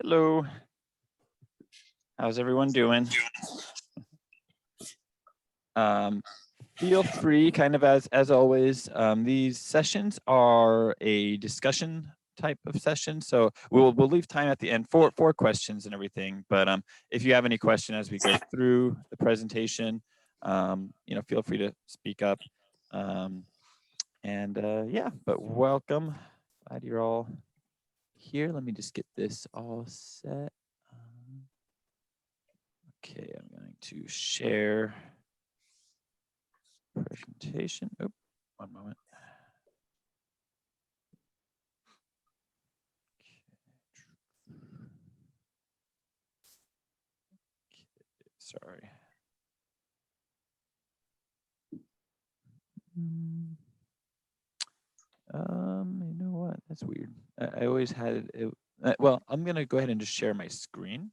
Hello. How's everyone doing? Feel free, kind of as always. These sessions are a discussion type of session, so we'll leave time at the end for questions and everything. But if you have any question as we go through the presentation, feel free to speak up. Yeah, but welcome. Glad you're all here. Let me just get this all set. Okay, I'm going to share presentation. Oh, one moment. Okay, sorry. You know what? That's weird. I always had it. Well, I'm gonna go ahead and just share my screen.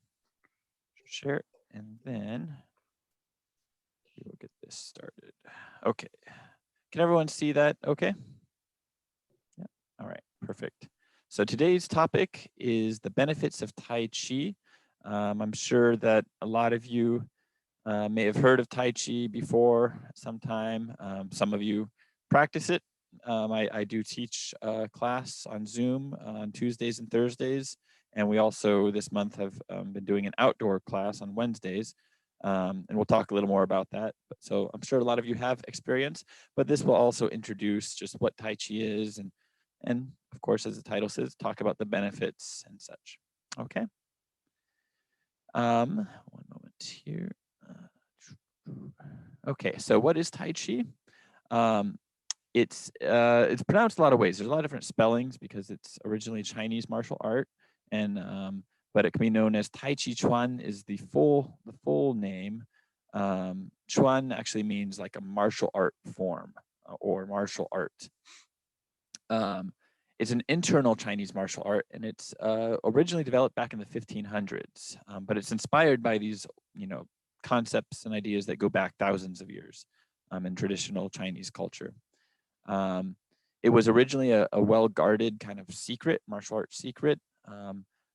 Share, and then we'll get this started. Okay. Can everyone see that? Okay. Yeah. All right. Perfect. So today's topic is the benefits of Tai Chi. I'm sure that a lot of you may have heard of Tai Chi before sometime. Some of you practice it. I do teach a class on Zoom on Tuesdays and Thursdays. And we also this month have been doing an outdoor class on Wednesdays. And we'll talk a little more about that. So I'm sure a lot of you have experience, but this will also introduce just what Tai Chi is and of course, as the title says, talk about the benefits and such. Okay. One moment here. Okay, so what is Tai Chi? It's pronounced a lot of ways. There's a lot of different spellings because it's originally Chinese martial art, and but it can be known as Tai Chi Chuan is the full name. Chuan actually means like a martial art form or martial art. It's an internal Chinese martial art, and it's originally developed back in the 1500s, but it's inspired by these, concepts and ideas that go back thousands of years in traditional Chinese culture. It was originally a well-guarded kind of secret, martial arts secret,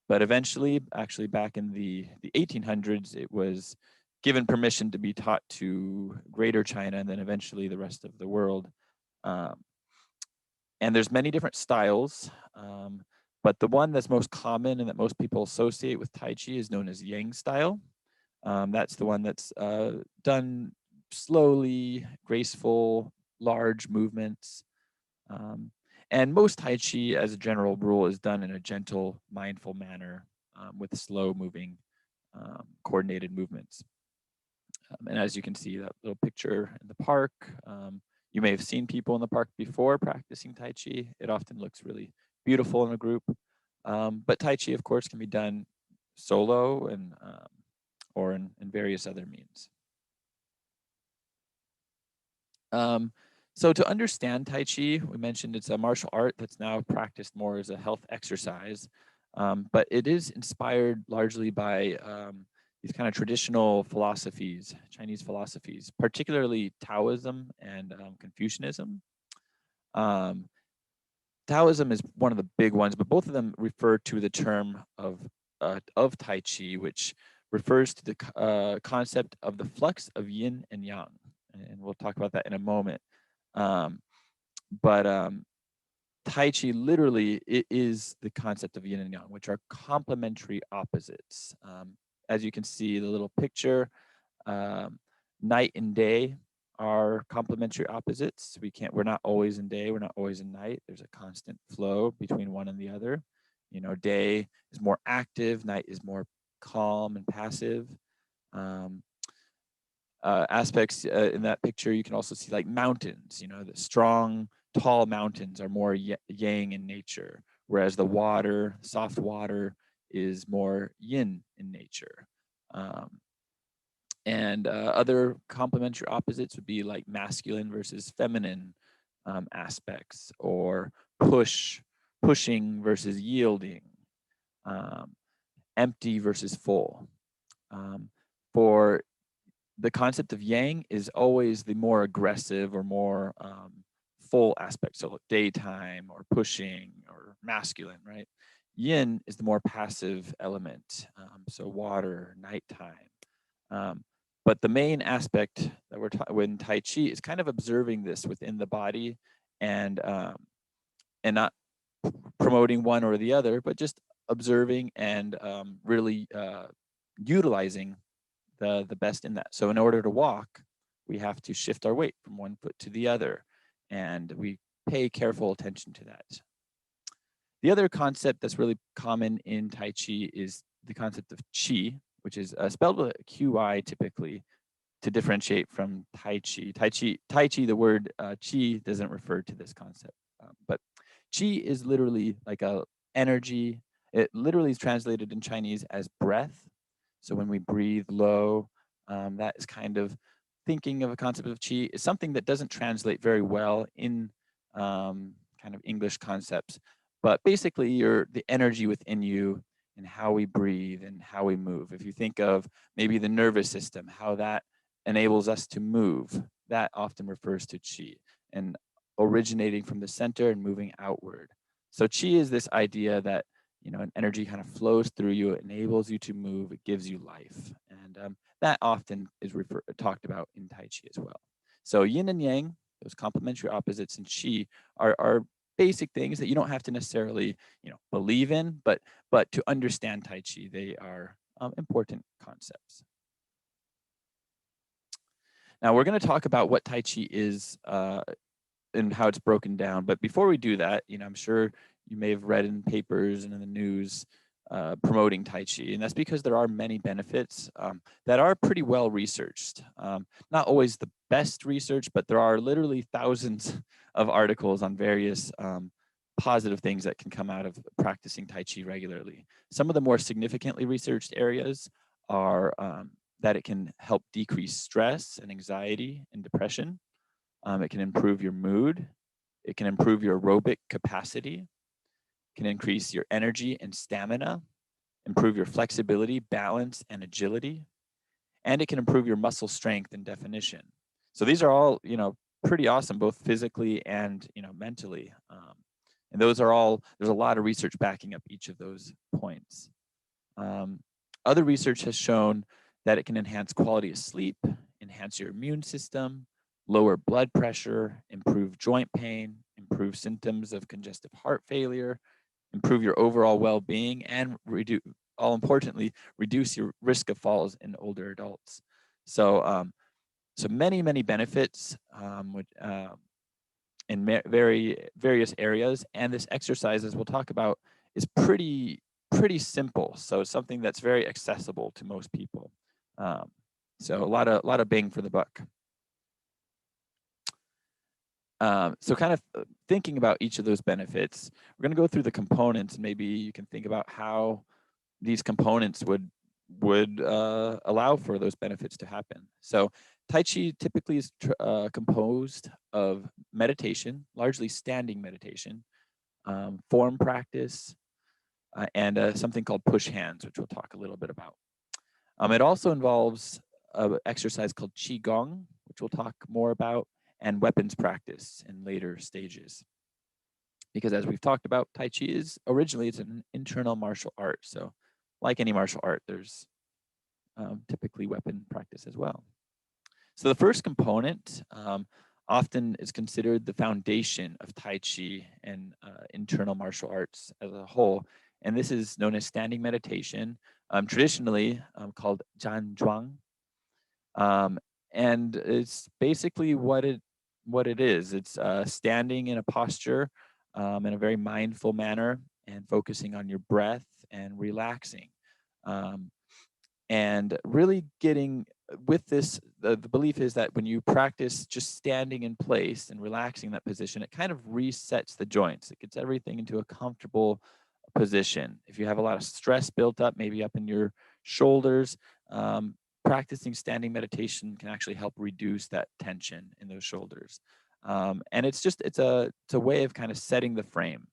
but eventually, actually back in the 1800s, it was given permission to be taught to Greater China and then eventually the rest of the world. And there's many different styles, but the one that's most common and that most people associate with Tai Chi is known as Yang style. That's the one that's done slowly, graceful, large movements. And most Tai Chi, as a general rule, is done in a gentle, mindful manner with slow moving, coordinated movements. And as you can see, that little picture in the park, you may have seen people in the park before practicing Tai Chi. It often looks really beautiful in a group. But Tai Chi, of course, can be done solo and or in various other means. So to understand Tai Chi, we mentioned it's a martial art that's now practiced more as a health exercise, but it is inspired largely by these kind of traditional philosophies, Chinese philosophies, particularly Taoism and Confucianism. Taoism is one of the big ones, but both of them refer to the term of Tai Chi, which refers to the concept of the flux of yin and yang, and we'll talk about that in a moment. But Tai Chi literally it is the concept of yin and yang, which are complementary opposites. As you can see, the little picture, night and day are complementary opposites. We're not always in day, we're not always in night. There's a constant flow between one and the other. Day is more active, night is more calm and passive. Aspects in that picture, you can also see like mountains, the strong, tall mountains are more yang in nature, whereas the water, soft water, is more yin in nature. And other complementary opposites would be like masculine versus feminine aspects, or pushing versus yielding, empty versus full. For the concept of yang is always the more aggressive or more full aspect. So daytime or pushing or masculine, right? Yin is the more passive element, so water, nighttime. But the main aspect that when Tai Chi is kind of observing this within the body, and not promoting one or the other, but just observing and really utilizing the best in that. So in order to walk, we have to shift our weight from one foot to the other, and we pay careful attention to that. The other concept that's really common in Tai Chi is the concept of Qi, which is spelled with QI typically to differentiate from Tai Chi. Tai Chi, the word Qi doesn't refer to this concept, but Qi is literally like a energy. It literally is translated in Chinese as breath. So when we breathe low, that is kind of thinking of a concept of Qi. Is something that doesn't translate very well in kind of English concepts, but basically the energy within you and how we breathe and how we move. If you think of maybe the nervous system, how that enables us to move, that often refers to Qi, and originating from the center and moving outward. So Qi is this idea that an energy kind of flows through you, it enables you to move, it gives you life, and that often is talked about in Tai Chi as well. So yin and yang, those complementary opposites in Qi, are basic things that you don't have to necessarily believe in, but to understand Tai Chi, they are important concepts. Now we're going to talk about what Tai Chi is and how it's broken down. But before we do that, I'm sure you may have read in papers and in the news promoting Tai Chi, and that's because there are many benefits that are pretty well researched. Not always the best research, but there are literally thousands of articles on various positive things that can come out of practicing Tai Chi regularly. Some of the more significantly researched areas are that it can help decrease stress and anxiety and depression. It can improve your mood. It can improve your aerobic capacity. It can increase your energy and stamina, improve your flexibility, balance, and agility. And it can improve your muscle strength and definition. So these are all, pretty awesome, both physically and, mentally. And those are all, there's a lot of research backing up each of those points. Other research has shown that it can enhance quality of sleep, enhance your immune system, lower blood pressure, improve joint pain, improve symptoms of congestive heart failure, improve your overall well-being, and all importantly, reduce your risk of falls in older adults. So, so many benefits in various areas, and this exercise, as we'll talk about, is pretty simple. So it's something that's very accessible to most people. So a lot of bang for the buck. So kind of thinking about each of those benefits, we're going to go through the components, and maybe you can think about how these components would allow for those benefits to happen. So Tai Chi typically is composed of meditation, largely standing meditation, form practice, and something called push hands, which we'll talk a little bit about. It also involves an exercise called Qigong, which we'll talk more about, and weapons practice in later stages. Because as we've talked about, Tai Chi is originally, it's an internal martial art. So like any martial art, there's typically weapon practice as well. So the first component often is considered the foundation of Tai Chi and internal martial arts as a whole. And this is known as standing meditation, traditionally called Zhan Zhuang. And it's basically what it is. It's standing in a posture in a very mindful manner and focusing on your breath and relaxing. And really getting with this, the belief is that when you practice just standing in place and relaxing that position, it kind of resets the joints. It gets everything into a comfortable position. If you have a lot of stress built up, maybe up in your shoulders, practicing standing meditation can actually help reduce that tension in those shoulders. And it's a way of kind of setting the frame.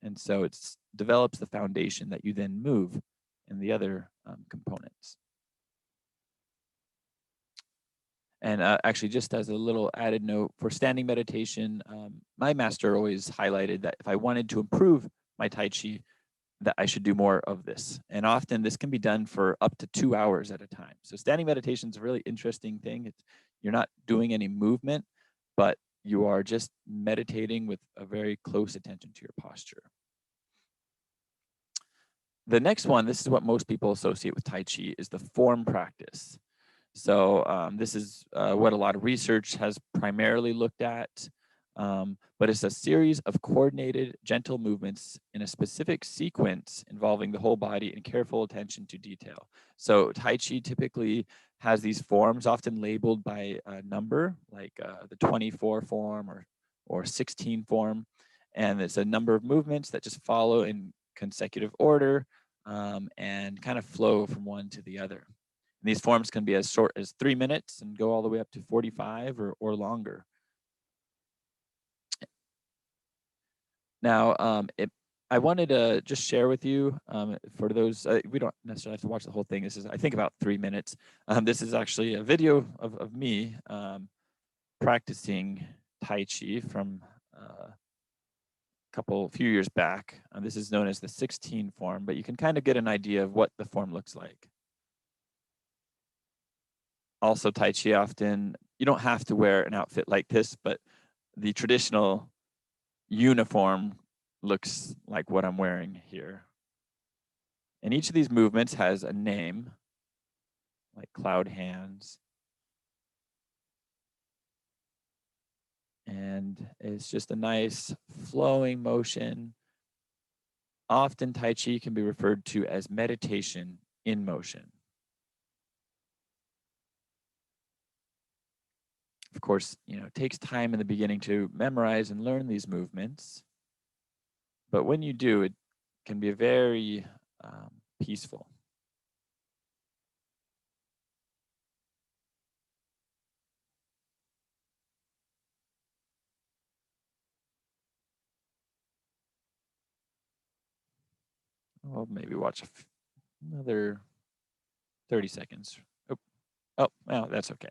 And so it develops the foundation that you then move in the other components. And actually, just as a little added note, for standing meditation, my master always highlighted that if I wanted to improve my Tai Chi, that I should do more of this. And often this can be done for up to 2 hours at a time. So standing meditation is a really interesting thing. You're not doing any movement, but you are just meditating with a very close attention to your posture. The next one, this is what most people associate with Tai Chi, is the form practice. So this is what a lot of research has primarily looked at, but it's a series of coordinated, gentle movements in a specific sequence involving the whole body and careful attention to detail. So Tai Chi typically has these forms, often labeled by a number, like the 24 form or 16 form, and it's a number of movements that just follow in consecutive order and kind of flow from one to the other. And these forms can be as short as 3 minutes and go all the way up to 45 or longer. Now, I wanted to just share with you, for those, we don't necessarily have to watch the whole thing. This is, I think, about 3 minutes. This is actually a video of me practicing Tai Chi from few years back. This is known as the 16 form, but you can kind of get an idea of what the form looks like. Also, Tai Chi often, you don't have to wear an outfit like this, but the traditional uniform looks like what I'm wearing here. And each of these movements has a name, like cloud hands. And it's just a nice flowing motion. Often Tai Chi can be referred to as meditation in motion. Of course, it takes time in the beginning to memorize and learn these movements. But when you do, it can be very peaceful. I'll maybe watch another 30 seconds. Oh, well, that's okay.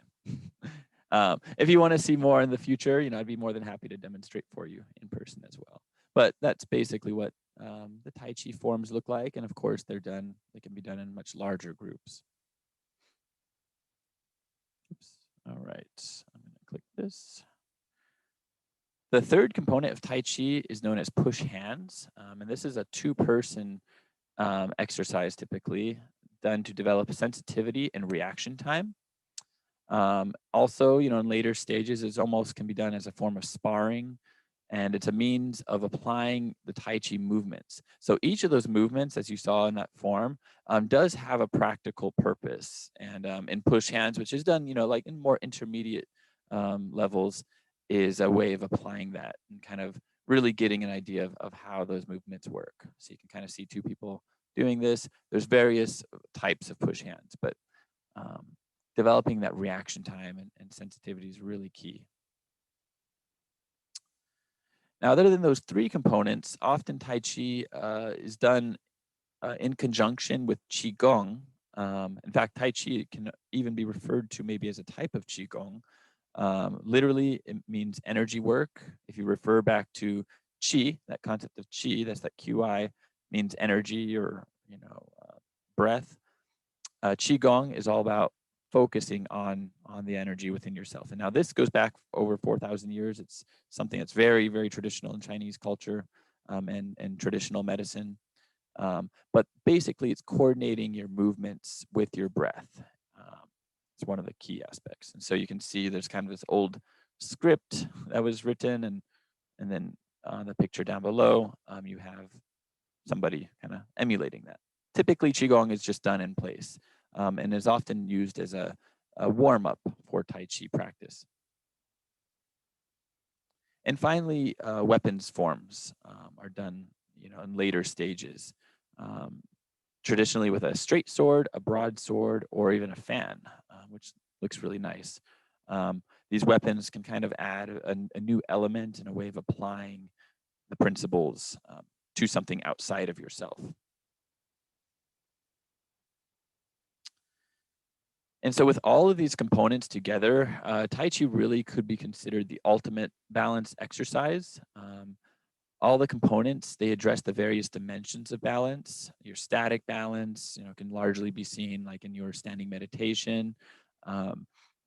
If you want to see more in the future, I'd be more than happy to demonstrate for you in person as well. But that's basically what the Tai Chi forms look like. And of course, they can be done in much larger groups. Oops. All right, I'm going to click this. The third component of Tai Chi is known as push hands. And this is a 2-person exercise typically done to develop sensitivity and reaction time. Also, in later stages, it almost can be done as a form of sparring, and it's a means of applying the Tai Chi movements. So each of those movements, as you saw in that form, does have a practical purpose. And in push hands, which is done, like in more intermediate levels, is a way of applying that and kind of really getting an idea of how those movements work. So you can kind of see 2 people doing this. There's various types of push hands, but developing that reaction time and sensitivity is really key. Now, other than those 3 components, often Tai Chi is done in conjunction with Qigong. In fact, Tai Chi can even be referred to maybe as a type of Qigong. Literally, it means energy work. If you refer back to Qi, that concept of Qi, that's that QI, means energy or breath. Qigong is all about focusing on the energy within yourself. And now this goes back over 4,000 years. It's something that's very, very traditional in Chinese culture and traditional medicine. But basically, it's coordinating your movements with your breath. It's one of the key aspects. And so you can see there's kind of this old script that was written, and then on the picture down below, you have somebody kind of emulating that. Typically, Qigong is just done in place and is often used as a warm-up for Tai Chi practice. And finally, weapons forms are done in later stages, traditionally with a straight sword, a broadsword, or even a fan, which looks really nice. These weapons can kind of add a new element and a way of applying the principles to something outside of yourself. And so with all of these components together, Tai Chi really could be considered the ultimate balance exercise. all the components, they address the various dimensions of balance. Your static balance, can largely be seen like in your standing meditation.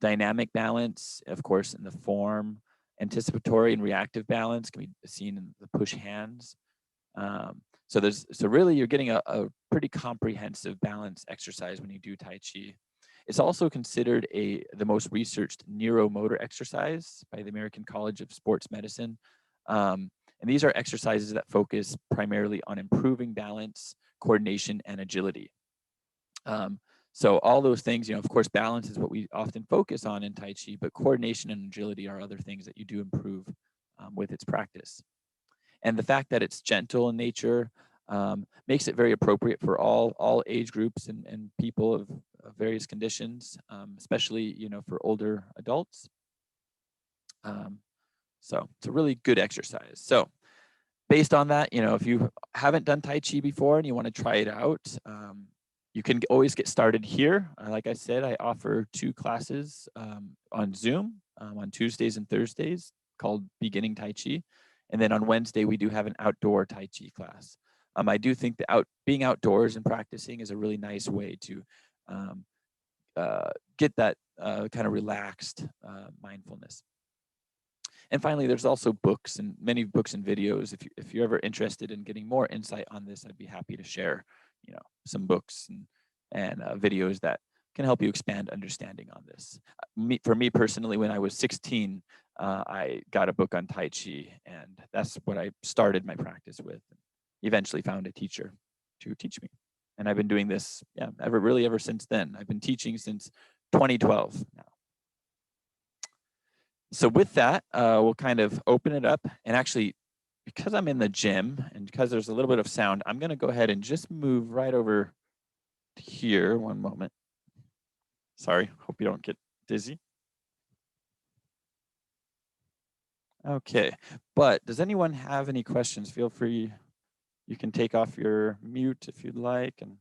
Dynamic balance, of course, in the form. Anticipatory and reactive balance can be seen in the push hands. So really you're getting a pretty comprehensive balance exercise when you do Tai Chi. It's also considered the most researched neuromotor exercise by the American College of Sports Medicine. And these are exercises that focus primarily on improving balance, coordination, and agility. So all those things, of course, balance is what we often focus on in Tai Chi, but coordination and agility are other things that you do improve with its practice. And the fact that it's gentle in nature makes it very appropriate for all age groups and people of various conditions, especially, for older adults. So it's a really good exercise. So based on that, if you haven't done Tai Chi before and you want to try it out, you can always get started here. Like I said, I offer 2 classes on Zoom on Tuesdays and Thursdays called Beginning Tai Chi. And then on Wednesday, we do have an outdoor Tai Chi class. I do think that being outdoors and practicing is a really nice way to get that kind of relaxed mindfulness. And finally, there's also books and many books and videos. If you're ever interested in getting more insight on this, I'd be happy to share, some books and videos that can help you expand understanding on this. For me personally, when I was 16, I got a book on Tai Chi, and that's what I started my practice with. Eventually found a teacher to teach me. And I've been doing this, ever since then. I've been teaching since 2012 now. So with that, we'll kind of open it up. And actually, because I'm in the gym and because there's a little bit of sound, I'm going to go ahead and just move right over here. One moment. Sorry, hope you don't get dizzy. Okay, but does anyone have any questions? Feel free. You can take off your mute if you'd like. And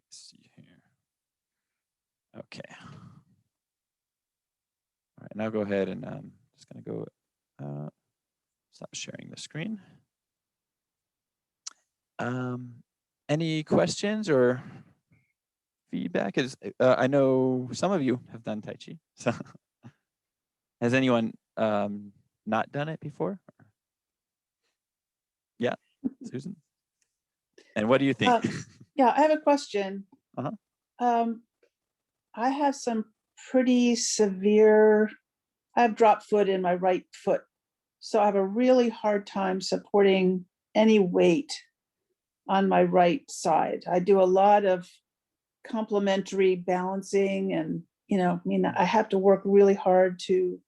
let's see here. Okay. All right, now go ahead and I'm just going to go stop sharing the screen. Any questions or feedback? I know some of you have done Tai Chi. So has anyone not done it before? Yeah, Susan? And what do you think? Yeah, I have a question. I have some pretty severe, I have drop foot in my right foot. So I have a really hard time supporting any weight on my right side. I do a lot of complementary balancing and, I have to work really hard to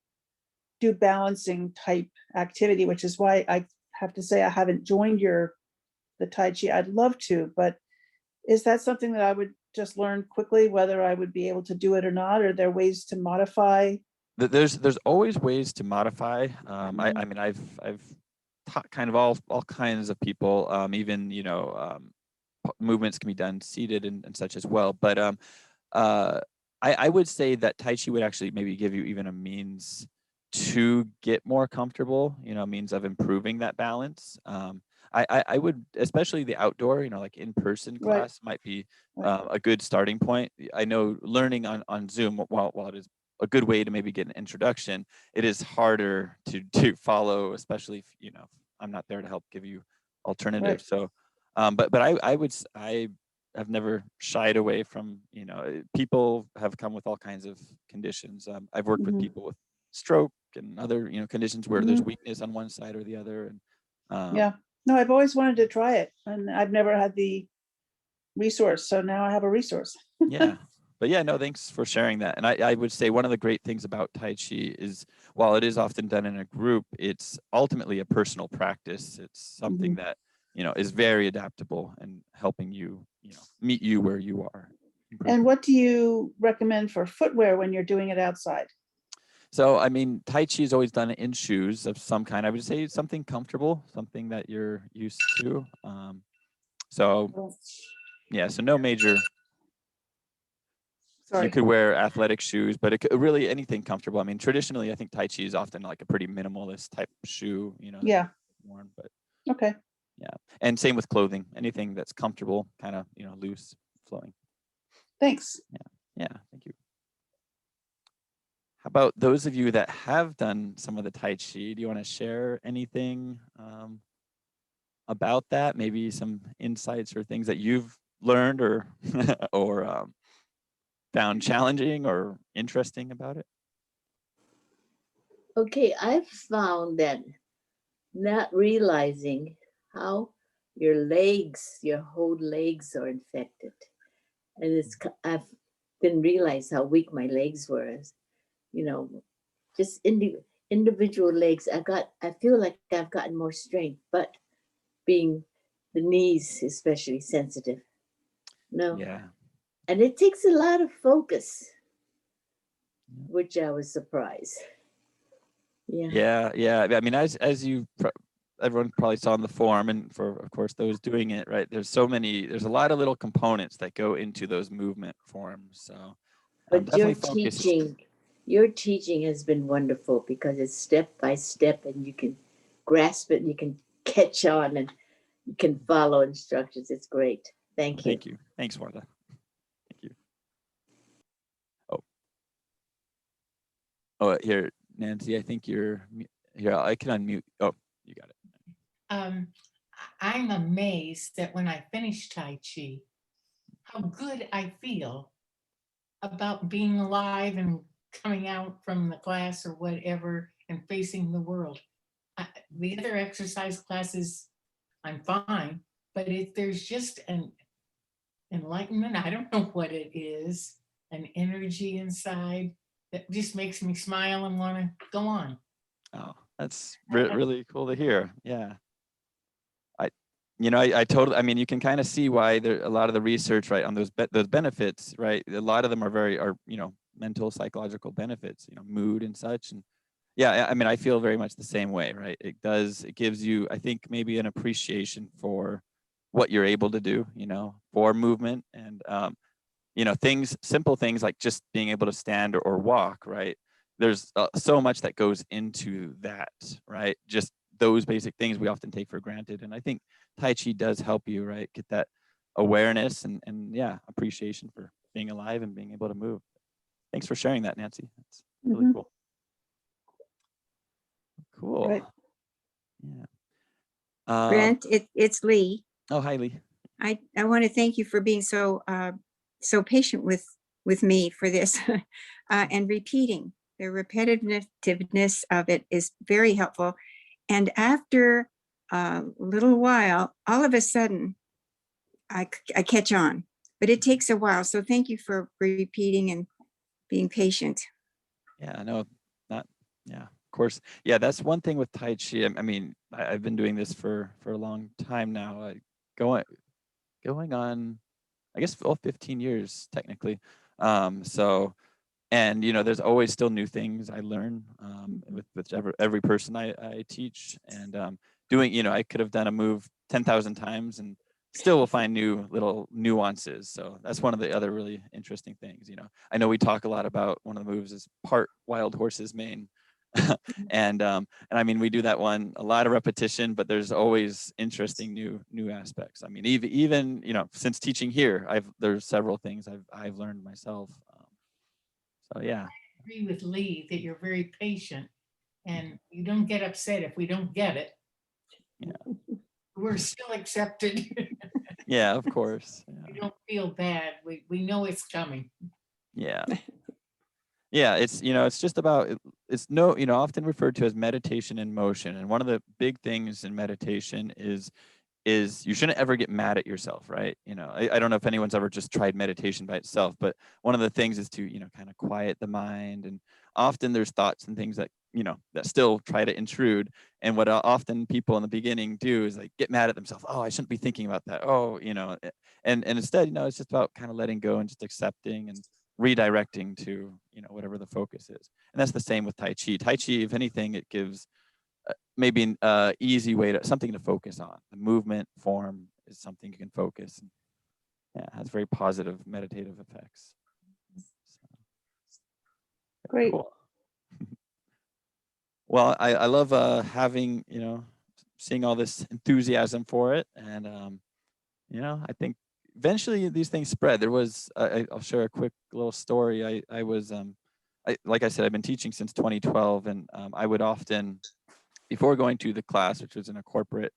do balancing type activity, which is why I have to say I haven't joined the Tai Chi. I'd love to, but is that something that I would just learn quickly, whether I would be able to do it or not? Are there ways to modify? There's always ways to modify. I mean, I've taught kind of all kinds of people, even, movements can be done seated and such as well. But I would say that Tai Chi would actually maybe give you even a means to get more comfortable, a means of improving that balance. I would, especially the outdoor, like in-person class might be a good starting point. I know learning on Zoom, while it is a good way to maybe get an introduction, it is harder to follow, especially if, I'm not there to help give you alternatives. So, but I have never shied away from, people have come with all kinds of conditions. I've worked with people with stroke and other, conditions where there's weakness on one side or the other. And yeah, no, I've always wanted to try it, and I've never had the resource. So now I have a resource. Yeah. But yeah, no, thanks for sharing that. And I would say one of the great things about Tai Chi is, while it is often done in a group, it's ultimately a personal practice. It's something that, is very adaptable and helping you, meet you where you are. And what do you recommend for footwear when you're doing it outside? So, I mean, Tai Chi is always done in shoes of some kind. I would say something comfortable, something that you're used to. So, yeah, so no major Sorry. You could wear athletic shoes, but it could really anything comfortable. I mean, traditionally, I think Tai Chi is often like a pretty minimalist type shoe, you know, Yeah, worn, but okay. yeah. And same with clothing, anything that's comfortable, kind of, you know, loose, flowing. Thanks. Yeah, thank you. How about those of you that have done some of the Tai Chi? Do you want to share anything about that? Maybe some insights or things that you've learned or or found challenging or interesting about it? Okay, I've found that not realizing how your legs, your whole legs are infected. And I've didn't realize how weak my legs were. You know, just individual legs. I feel like I've gotten more strength, but being the knees especially sensitive. No. Yeah. And it takes a lot of focus, which I was surprised. Yeah. Yeah. I mean, as you everyone probably saw in the form, and for of course those doing it, right? There's a lot of little components that go into those movement forms. So But definitely focus. your teaching has been wonderful because it's step by step and you can grasp it and you can catch on and you can follow instructions. It's great. Thank you. Thank you. Thanks, Martha. Thank you. Oh, here, Nancy, I think you're here. I can unmute. Oh, you got it. I'm amazed that when I finish Tai Chi, how good I feel about being alive and coming out from the class or whatever and facing the world. The other exercise classes, I'm fine, but if there's just an enlightenment, I don't know what it is, an energy inside that just makes me smile and want to go on. Oh, that's really cool to hear. Yeah. I totally, I mean, you can kind of see why there a lot of the research, right, on those benefits, right? A lot of them are, you know, mental, psychological benefits, you know, mood and such. And yeah, I mean, I feel very much the same way, right? It gives you, I think, maybe an appreciation for what you're able to do, you know, for movement and, you know, simple things like just being able to stand or walk, right? There's so much that goes into that, right? Just those basic things we often take for granted. And I think Tai Chi does help you, right? Get that awareness and yeah, appreciation for being alive and being able to move. Thanks for sharing that, Nancy. That's really cool. Cool. Right. Yeah. Brent, it's Lee. Oh, hi, Lee. I want to thank you for being so patient with me for this and repeating. The repetitiveness of it is very helpful. And after a little while, all of a sudden, I catch on. But it takes a while. So thank you for repeating and being patient. Yeah, no, yeah, of course. Yeah, that's one thing with Tai Chi. I mean, I've been doing this for a long time now. Going on, I guess, 15 years technically. So, and you know, there's always still new things I learn with every person I teach, and doing, you know, I could have done a move 10,000 times and still will find new little nuances. So that's one of the other really interesting things. You know, I know we talk a lot about one of the moves is part wild horse's mane. and I mean, we do that one, a lot of repetition, but there's always interesting new aspects. I mean, even you know, since teaching here, there's several things I've learned myself. So yeah. I agree with Lee that you're very patient and you don't get upset if we don't get it. Yeah. We're still accepted. Yeah, of course. Yeah. We don't feel bad. We know it's coming. Yeah. Yeah, it's, you know, it's just about, it's no, you know, often referred to as meditation in motion. And one of the big things in meditation is you shouldn't ever get mad at yourself, right? You know, I don't know if anyone's ever just tried meditation by itself, but one of the things is to, you know, kind of quiet the mind. And often there's thoughts and things that, you know, that still try to intrude. And what often people in the beginning do is like get mad at themselves. Oh, I shouldn't be thinking about that. Oh, you know, and instead, you know, it's just about kind of letting go and just accepting and redirecting to, you know, whatever the focus is. And that's the same with Tai Chi. Tai Chi, if anything, it gives maybe an easy way to something to focus on. The movement form is something you can focus. Yeah, it has very positive meditative effects. Great. Cool. Well, I love having, seeing all this enthusiasm for it. And, I think eventually these things spread. There was, I'll share a quick little story. I was, like I said, I've been teaching since 2012, and I would often, before going to the class, which was in a corporate,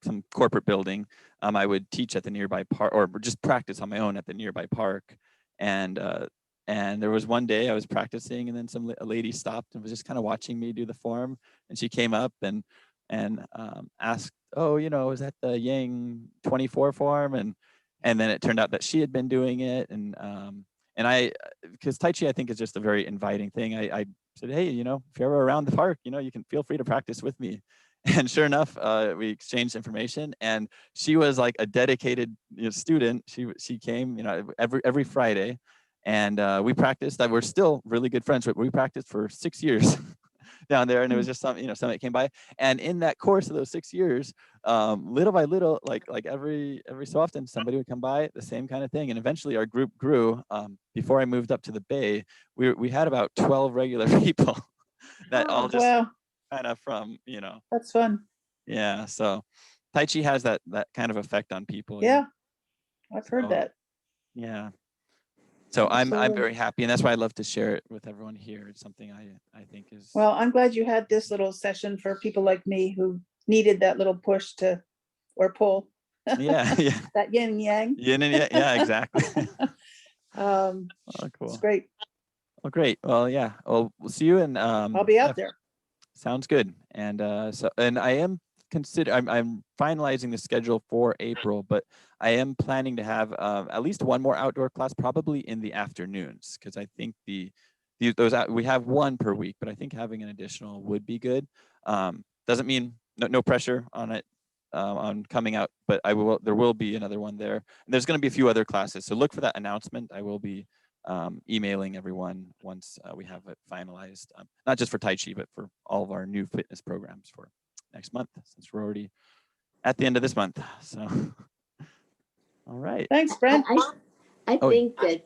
some corporate building, I would teach at the nearby park, or just practice on my own at the nearby park. And there was one day I was practicing, and then a lady stopped and was just kind of watching me do the form. And she came up and asked, "Oh, is that the Yang 24 form?" And then it turned out that she had been doing it. And I, because Tai Chi, I think, is just a very inviting thing. I said, "Hey, if you're ever around the park, you can feel free to practice with me." And sure enough, we exchanged information, and she was like a dedicated student. She came, every Friday, and we practiced. We're still really good friends, but we practiced for 6 years down there, and it was just something that came by. And in that course of those 6 years, little by little, like every so often, somebody would come by, the same kind of thing. And eventually, our group grew. Before I moved up to the Bay, we had about 12 regular people that all just Wow, kind of from that's fun. yeah. So Tai Chi has that kind of effect on people. Yeah, I've heard So, that. Yeah. So I'm Absolutely. very happy, and that's why I love to share it with everyone here. It's something I think is Well, I'm glad you had this little session for people like me who needed that little push or pull, yeah, yeah, that yin and yang. yeah, exactly. Oh, Oh, cool. it's great. Well, great. Well, yeah. Well, we'll see you, and I'll be out there. sounds good. And I am I'm finalizing the schedule for April, but I am planning to have at least one more outdoor class, probably in the afternoons, because I think we have one per week, but I think having an additional would be good. Doesn't mean no pressure on it, on coming out, but there will be another one there. And there's going to be a few other classes, so look for that announcement. I will be emailing everyone once we have it finalized, not just for Tai Chi, but for all of our new fitness programs for next month, since we're already at the end of this month. So, all right. Thanks, Brent. I Oh, think that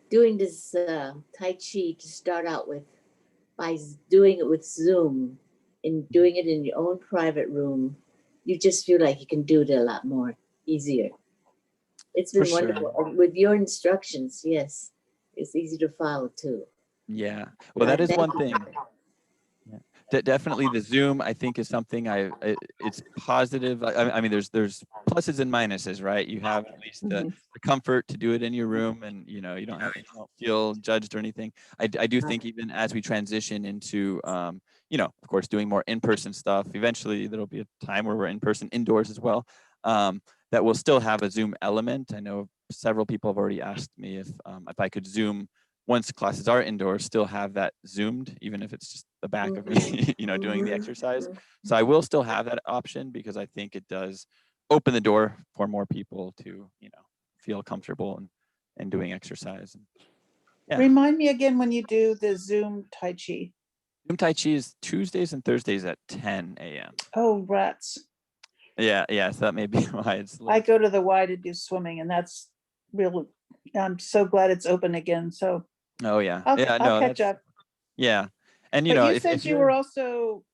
doing this Tai Chi to start out with, by doing it with Zoom and doing it in your own private room, you just feel like you can do it a lot more easier. It's been For sure. wonderful. With your instructions, yes, it's easy to follow too. Yeah. Well, that is Thank one you. thing. Definitely the Zoom, I think, is something it's positive. I mean, there's pluses and minuses, right? You have at least the comfort to do it in your room, and you don't feel judged or anything. I do think even as we transition into of course, doing more in-person stuff, eventually there'll be a time where we're in person indoors as well, that will still have a Zoom element. I know several people have already asked me if I could Zoom once classes are indoors, still have that zoomed, even if it's just the back of me, doing the exercise. So I will still have that option, because I think it does open the door for more people to, feel comfortable and doing exercise. Yeah. Remind me again when you do the Zoom Tai Chi. Zoom Tai Chi is Tuesdays and Thursdays at 10 a.m. Oh, rats. Yeah. So that may be why it's. I go to the Y to do swimming, and that's really, I'm so glad it's open again. So Oh yeah. I'll No, catch up. Yeah. And But you if said you were also,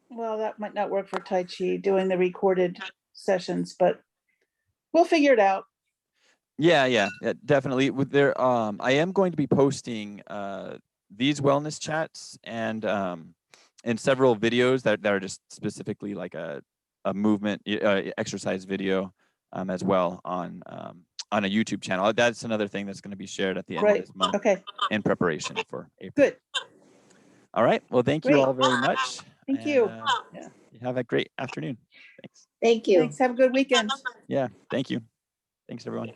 well, that might not work for Tai Chi, doing the recorded sessions, but we'll figure it out. Yeah, definitely. I am going to be posting these wellness chats and several videos that are just specifically like a movement exercise video as well on a YouTube channel. That's another thing that's going to be shared at the end of this month. Okay, In preparation for April. good. All right. Well, thank you Great. all very much. Thank you. You have a great afternoon. Thanks. Thank you. Thanks. Have a good weekend. Yeah. Thank you. Thanks, everyone.